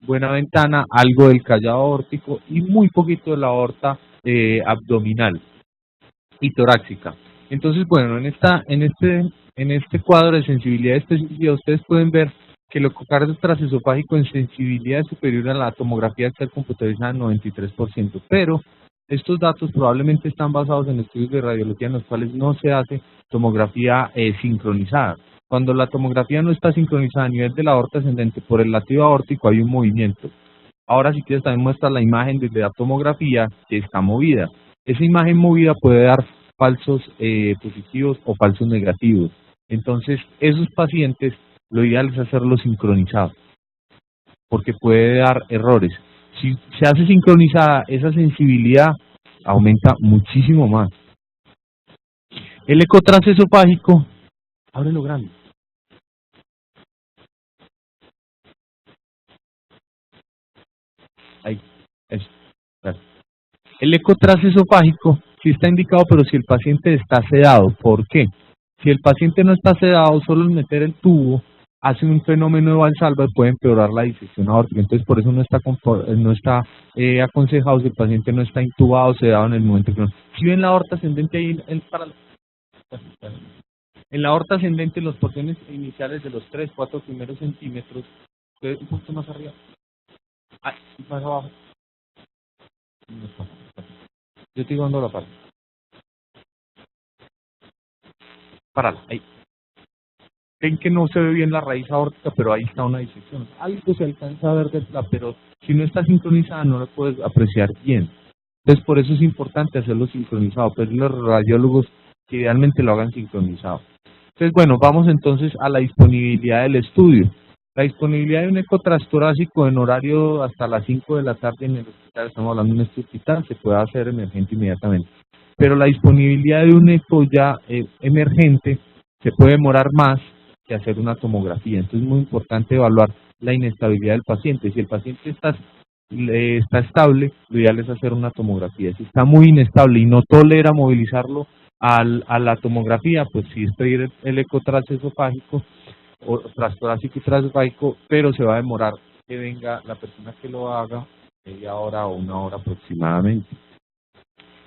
buena ventana, algo del callado aórtico y muy poquito de la aorta abdominal y torácica. Entonces, bueno, en este cuadro de sensibilidad específica ustedes pueden ver que el ecocardio transesofágico en sensibilidad es superior a la tomografía actual computarizada en 93%, pero estos datos probablemente están basados en estudios de radiología en los cuales no se hace tomografía sincronizada. Cuando la tomografía no está sincronizada a nivel de la aorta ascendente por el latido aórtico hay un movimiento. Ahora si quieres también muestra la imagen desde la tomografía que está movida. Esa imagen movida puede dar falsos positivos o falsos negativos. Entonces esos pacientes lo ideal es hacerlo sincronizado porque puede dar errores. Si se hace sincronizada, esa sensibilidad aumenta muchísimo más. El eco transesofágico, ábrelo grande. Ahí, eso. Gracias. El eco transesofágico sí está indicado, pero si el paciente está sedado. ¿Por qué? Si el paciente no está sedado, solo en meter el tubo hace un fenómeno de Valsalva y puede empeorar la disección aórtica. Entonces, por eso no está aconsejado si el paciente no está intubado o sedado en el momento que no. Si ven la aorta ascendente ahí, en la aorta ascendente, las porciones iniciales de los 3-4 primeros centímetros, un poquito más arriba, y más abajo. Yo estoy dando la parte. Párala, ahí. Ven que no se ve bien la raíz aórtica, pero ahí está una disección. Algo se alcanza a ver, pero si no está sincronizada no lo puedes apreciar bien. Entonces por eso es importante hacerlo sincronizado, pero los radiólogos que idealmente lo hagan sincronizado. Entonces bueno, vamos entonces a la disponibilidad del estudio. La disponibilidad de un eco transtorácico en horario hasta las 5 de la tarde en el hospital, estamos hablando de un hospital, se puede hacer emergente inmediatamente. Pero la disponibilidad de un eco ya emergente se puede demorar más que hacer una tomografía. Entonces es muy importante evaluar la inestabilidad del paciente. Si el paciente está estable, lo ideal es hacer una tomografía. Si está muy inestable y no tolera movilizarlo a la tomografía, pues sí es pedir el eco transesofágico o transtorácico y transesofágico, pero se va a demorar que venga la persona que lo haga media hora o una hora aproximadamente.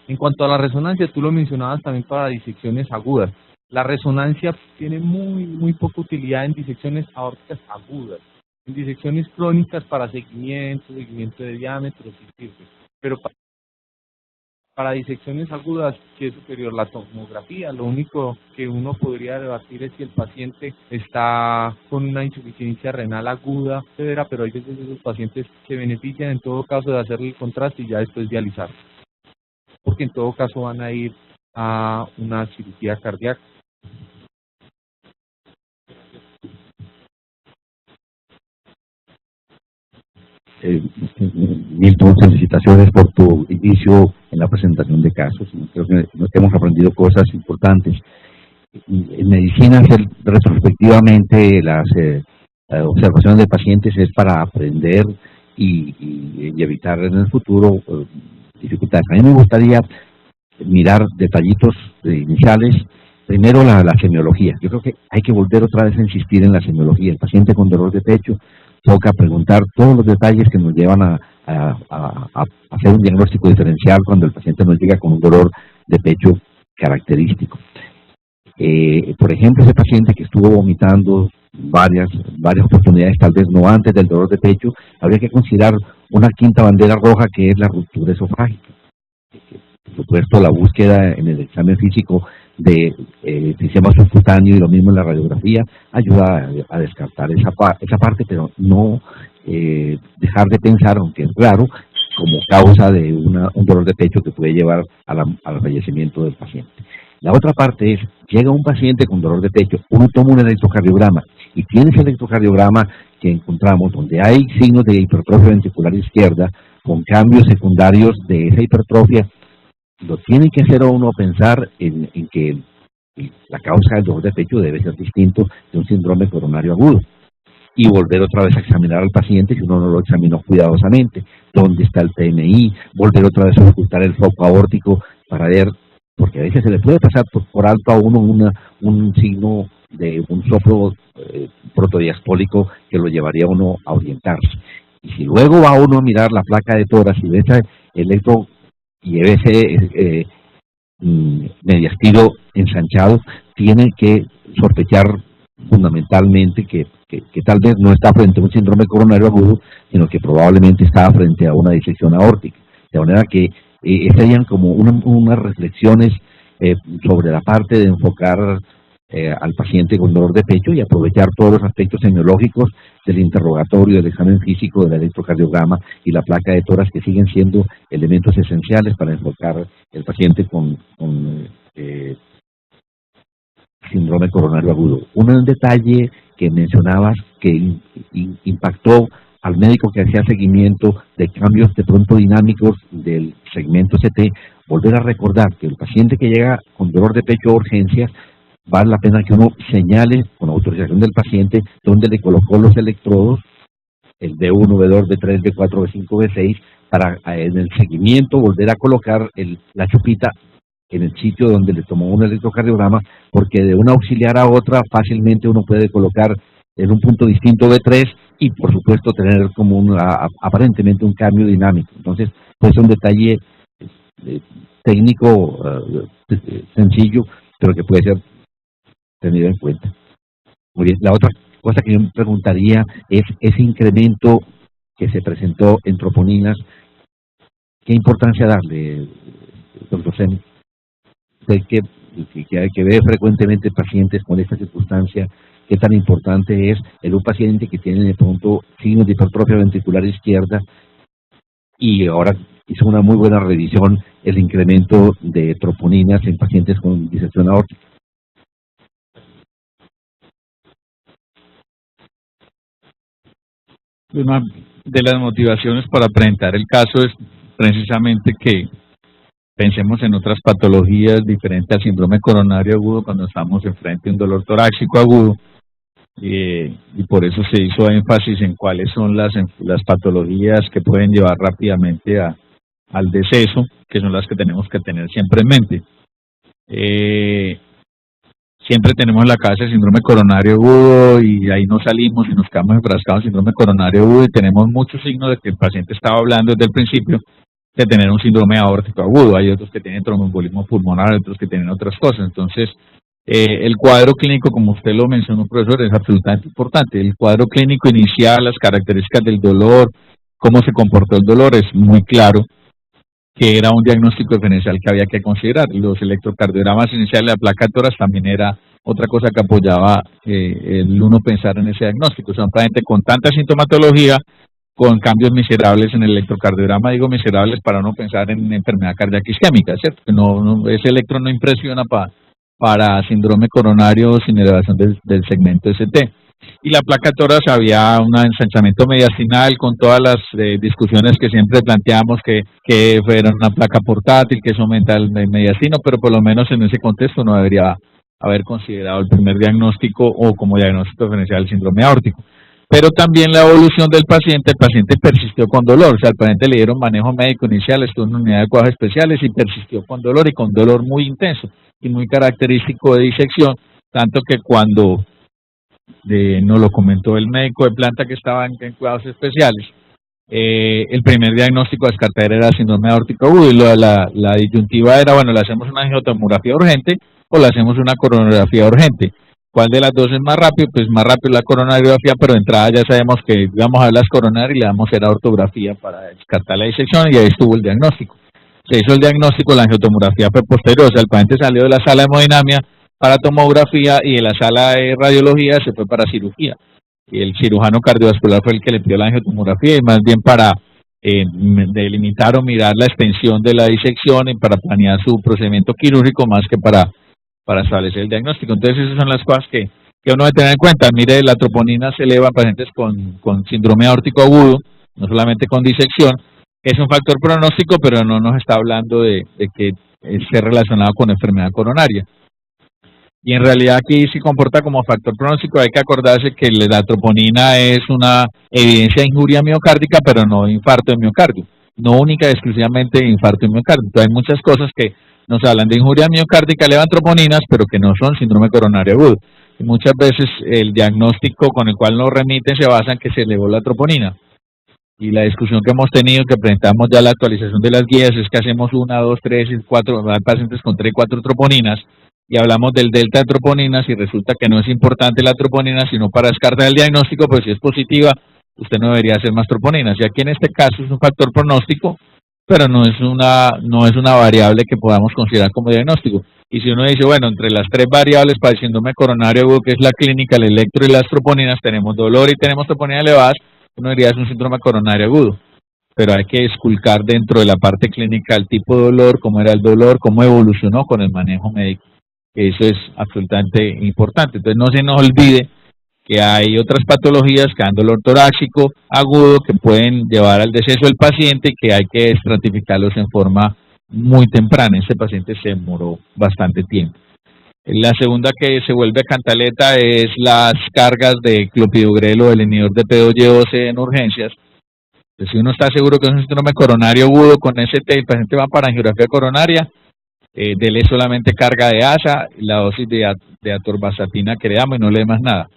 En cuanto a la resonancia, tú lo mencionabas también para disecciones agudas. La resonancia tiene muy poca utilidad en disecciones aórticas agudas. En disecciones crónicas para seguimiento de diámetros y círculos. Pero para disecciones agudas, que es superior la tomografía, lo único que uno podría debatir es si el paciente está con una insuficiencia renal aguda, severa, pero hay veces esos pacientes se benefician en todo caso de hacerle el contraste y ya después dializar. Porque en todo caso van a ir a una cirugía cardíaca. Milton, felicitaciones por tu inicio en la presentación de casos. Creo que hemos aprendido cosas importantes. En medicina, hacer retrospectivamente las observaciones de pacientes es para aprender y evitar en el futuro dificultades. A mí me gustaría mirar detallitos iniciales. Primero, la semiología. Yo creo que hay que volver otra vez a insistir en la semiología. El paciente con dolor de pecho toca preguntar todos los detalles que nos llevan a hacer un diagnóstico diferencial cuando el paciente nos llega con un dolor de pecho característico. Por ejemplo, ese paciente que estuvo vomitando varias oportunidades, tal vez no antes del dolor de pecho, habría que considerar una quinta bandera roja que es la ruptura esofágica. Por supuesto, la búsqueda en el examen físico de sistema subcutáneo y lo mismo en la radiografía ayuda a descartar esa parte, pero no dejar de pensar, aunque es raro, como causa de un dolor de pecho que puede llevar al fallecimiento del paciente. La otra parte es, llega un paciente con dolor de pecho, uno toma un electrocardiograma y tiene ese electrocardiograma que encontramos donde hay signos de hipertrofia ventricular izquierda, con cambios secundarios de esa hipertrofia, lo tiene que hacer a uno pensar en que la causa del dolor de pecho debe ser distinto de un síndrome coronario agudo. Y volver otra vez a examinar al paciente si uno no lo examinó cuidadosamente, dónde está el PMI, volver otra vez a ocultar el foco aórtico para ver, porque a veces se le puede pasar por alto a uno un signo de un soplo protodiaspólico que lo llevaría a uno a orientarse. Y si luego va uno a mirar la placa de tórax y ve ese electro y ve ese mediastino ensanchado, tiene que sospechar fundamentalmente que tal vez no está frente a un síndrome coronario agudo, sino que probablemente está frente a una disección aórtica. De manera que serían como unas reflexiones sobre la parte de enfocar al paciente con dolor de pecho y aprovechar todos los aspectos semiológicos del interrogatorio, del examen físico, del electrocardiograma y la placa de tórax, que siguen siendo elementos esenciales para enfocar el paciente con síndrome coronario agudo. Un detalle que mencionabas que impactó al médico que hacía seguimiento de cambios de pronto dinámicos del segmento CT, volver a recordar que el paciente que llega con dolor de pecho a urgencias, vale la pena que uno señale con autorización del paciente dónde le colocó los electrodos, el B1, B2, B3, B4, B5, B6, para en el seguimiento volver a colocar la chupita en el sitio donde le tomó un electrocardiograma, porque de una auxiliar a otra fácilmente uno puede colocar en un punto distinto B3 y por supuesto tener como aparentemente un cambio dinámico. Entonces, pues es un detalle técnico sencillo, pero que puede ser tenido en cuenta. Muy bien, la otra cosa que yo me preguntaría es ese incremento que se presentó en troponinas, ¿qué importancia darle, doctor Semi? Usted que ve frecuentemente pacientes con esta circunstancia, ¿qué tan importante es en un paciente que tiene de pronto signos de hipertrofia ventricular izquierda y ahora hizo una muy buena revisión el incremento de troponinas en pacientes con disección aórtica? Una de las motivaciones para presentar el caso es precisamente que pensemos en otras patologías diferentes al síndrome coronario agudo cuando estamos enfrente a un dolor torácico agudo, y por eso se hizo énfasis en cuáles son las patologías que pueden llevar rápidamente al deceso, que son las que tenemos que tener siempre en mente. Siempre tenemos en la cabeza el síndrome coronario agudo y ahí no salimos y nos quedamos enfrascados en síndrome coronario agudo y tenemos muchos signos de que el paciente estaba hablando desde el principio de tener un síndrome aórtico agudo. Hay otros que tienen tromboembolismo pulmonar, otros que tienen otras cosas. Entonces, el cuadro clínico, como usted lo mencionó, profesor, es absolutamente importante. El cuadro clínico inicial, las características del dolor, cómo se comportó el dolor, es muy claro que era un diagnóstico diferencial que había que considerar. Los electrocardiogramas iniciales de la placa de tórax también era otra cosa que apoyaba el uno pensar en ese diagnóstico. O sea, un paciente con tanta sintomatología, con cambios miserables en el electrocardiograma, digo miserables para no pensar en enfermedad cardíaca isquémica, ¿cierto? Ese electro no impresiona para síndrome coronario sin elevación del segmento ST. Y la placa de tórax había un ensanchamiento mediastinal con todas las discusiones que siempre planteamos, que fuera una placa portátil, que eso aumenta el mediastino, pero por lo menos en ese contexto no debería haber considerado el primer diagnóstico o como diagnóstico diferencial el síndrome aórtico. Pero también la evolución del paciente, el paciente persistió con dolor, o sea, al paciente le dieron manejo médico inicial, estuvo en una unidad de cuidados especiales y persistió con dolor y con dolor muy intenso y muy característico de disección, tanto que cuando nos lo comentó el médico de planta que estaba en cuidados especiales, el primer diagnóstico a descartar era síndrome aórtico agudo y la disyuntiva era, bueno, le hacemos una angiotomografía urgente o le hacemos una coronografía urgente. ¿Cuál de las dos es más rápido? Pues más rápido la coronariografía, pero de entrada ya sabemos que vamos a ver las coronarias y le vamos a hacer ortografía para descartar la disección y ahí estuvo el diagnóstico. Se hizo el diagnóstico, la angiotomografía fue posterior, o sea, el paciente salió de la sala de hemodinamia para tomografía y de la sala de radiología se fue para cirugía. Y el cirujano cardiovascular fue el que le pidió la angiotomografía y más bien para delimitar o mirar la extensión de la disección y para planear su procedimiento quirúrgico más que para establecer el diagnóstico. Entonces esas son las cosas que uno debe tener en cuenta. Mire, la troponina se eleva en pacientes con síndrome aórtico agudo, no solamente con disección, que es un factor pronóstico, pero no nos está hablando de que esté relacionado con enfermedad coronaria. Y en realidad aquí sí comporta como factor pronóstico. Hay que acordarse que la troponina es una evidencia de injuria miocárdica, pero no de infarto de miocardio, no única y exclusivamente de infarto de miocardio. Entonces hay muchas cosas que nos hablan de injuria miocárdica, elevan troponinas, pero que no son síndrome coronario agudo. Y muchas veces el diagnóstico con el cual nos remiten se basa en que se elevó la troponina. Y la discusión que hemos tenido, que presentamos ya la actualización de las guías, es que hacemos 1, 2, 3, 4, pacientes con 3, 4 troponinas, y hablamos del delta de troponinas, y resulta que no es importante la troponina, sino para descartar el diagnóstico, pues si es positiva, usted no debería hacer más troponinas. Y aquí en este caso es un factor pronóstico, pero no es una variable que podamos considerar como diagnóstico. Y si uno dice, bueno, entre las 3 variables para el síndrome coronario agudo, que es la clínica, el electro y las troponinas, tenemos dolor y tenemos troponinas elevadas, uno diría es un síndrome coronario agudo. Pero hay que esculcar dentro de la parte clínica el tipo de dolor, cómo era el dolor, cómo evolucionó con el manejo médico. Eso es absolutamente importante. Entonces no se nos olvide que hay otras patologías que dan dolor torácico agudo que pueden llevar al deceso del paciente y que hay que estratificarlos en forma muy temprana. Este paciente se demoró bastante tiempo. La segunda que se vuelve cantaleta es las cargas de clopidogrel o del inhibidor de P2Y12 en urgencias. Entonces, si uno está seguro que es un síndrome coronario agudo con ST, el paciente va para angiografía coronaria, dele solamente carga de ASA, la dosis de atorvastatina que le damos y no le dé más nada.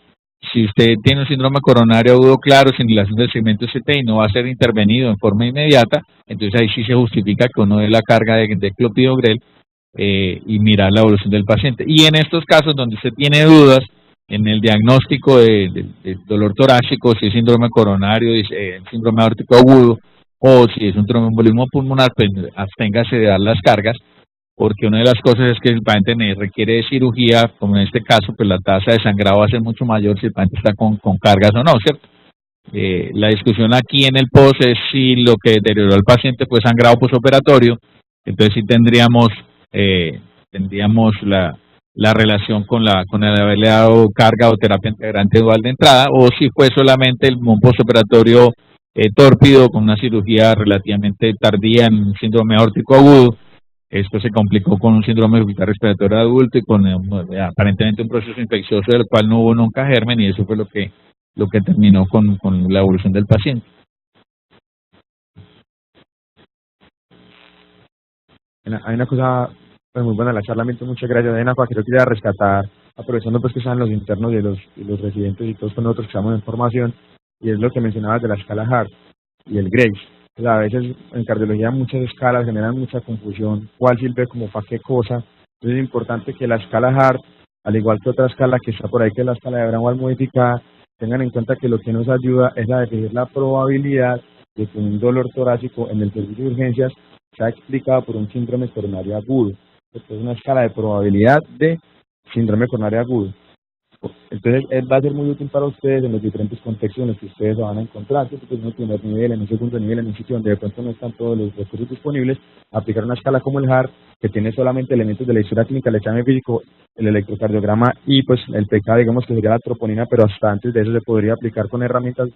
Si usted tiene un síndrome coronario agudo claro, sin dilación del segmento ST y no va a ser intervenido en forma inmediata, entonces ahí sí se justifica que uno dé la carga de clopidogrel y mirar la evolución del paciente. Y en estos casos donde usted tiene dudas en el diagnóstico de dolor torácico, si es síndrome coronario, síndrome aórtico agudo, o si es un tromboembolismo pulmonar, pues absténgase de dar las cargas, porque una de las cosas es que el paciente requiere de cirugía, como en este caso, pues la tasa de sangrado va a ser mucho mayor si el paciente está con cargas o no, ¿cierto? La discusión aquí en el post es si lo que deterioró al paciente fue sangrado postoperatorio, entonces sí tendríamos la relación con el haberle dado carga o terapia integrante dual de entrada, o si fue solamente un postoperatorio tórpido con una cirugía relativamente tardía en un síndrome aórtico agudo. Esto se complicó con un síndrome dificultad respiratoria adulto y con aparentemente un proceso infeccioso del cual no hubo nunca germen, y eso fue lo que terminó con la evolución del paciente. Hay una cosa pues, muy buena en la charla, muchas gracias, Enafa, que yo quería rescatar, aprovechando pues que están los internos y los residentes y todos con nosotros que estamos en formación, y es lo que mencionabas de la escala Hart y el Grace. Pues a veces en cardiología muchas escalas generan mucha confusión, cuál sirve como para qué cosa. Entonces es importante que la escala Hart, al igual que otra escala que está por ahí, que es la escala de Bramwell modificada, tengan en cuenta que lo que nos ayuda es a definir la probabilidad de que un dolor torácico en el servicio de urgencias sea explicado por un síndrome coronario agudo. Esto es una escala de probabilidad de síndrome coronario agudo. Entonces, va a ser muy útil para ustedes en los diferentes contextos en los que ustedes se van a encontrar, porque en un primer nivel, en un segundo nivel, en un sitio donde de pronto no están todos los recursos disponibles, aplicar una escala como el HART, que tiene solamente elementos de la historia clínica, el examen físico, el electrocardiograma y pues el PK, digamos que sería la troponina, pero hasta antes de eso se podría aplicar con herramientas,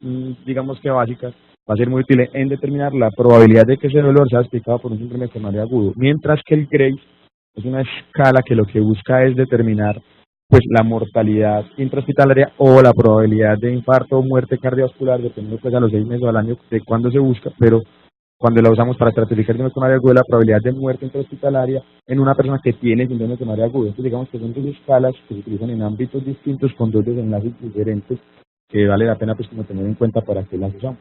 digamos que básicas. Va a ser muy útil en determinar la probabilidad de que ese dolor sea explicado por un síndrome coronario agudo, mientras que el Grace es una escala que lo que busca es determinar pues la mortalidad intrahospitalaria o la probabilidad de infarto o muerte cardiovascular, dependiendo pues a los 6 meses o al año de cuándo se busca, pero cuando la usamos para estratificar síndrome coronario agudo, la probabilidad de muerte intrahospitalaria en una persona que tiene síndrome coronario agudo. Entonces digamos que son dos escalas que se utilizan en ámbitos distintos con dos desenlaces diferentes que vale la pena pues como tener en cuenta para que las usamos.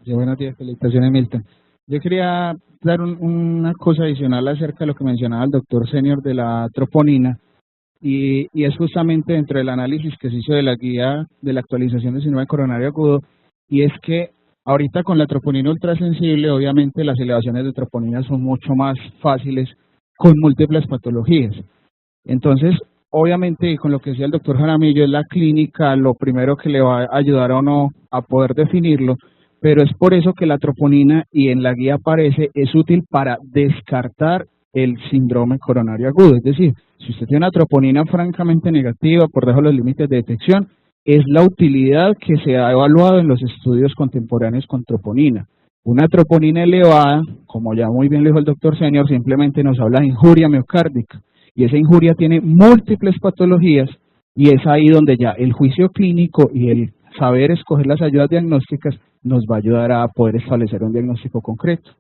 Sí, buenos días, felicitaciones, Milton. Yo quería dar una cosa adicional acerca de lo que mencionaba el doctor Senior de la troponina, y es justamente dentro del análisis que se hizo de la guía de la actualización del síndrome coronario agudo, y es que ahorita con la troponina ultrasensible, obviamente las elevaciones de troponina son mucho más fáciles con múltiples patologías. Entonces, obviamente, con lo que decía el doctor Jaramillo, es la clínica lo primero que le va a ayudar a uno a poder definirlo, pero es por eso que la troponina, y en la guía aparece, es útil para descartar el síndrome coronario agudo. Es decir, si usted tiene una troponina francamente negativa por debajo de los límites de detección, es la utilidad que se ha evaluado en los estudios contemporáneos con troponina. Una troponina elevada, como ya muy bien lo dijo el doctor Senior, simplemente nos habla de injuria miocárdica, y esa injuria tiene múltiples patologías, y es ahí donde ya el juicio clínico y el saber escoger las ayudas diagnósticas nos va a ayudar a poder establecer un diagnóstico concreto.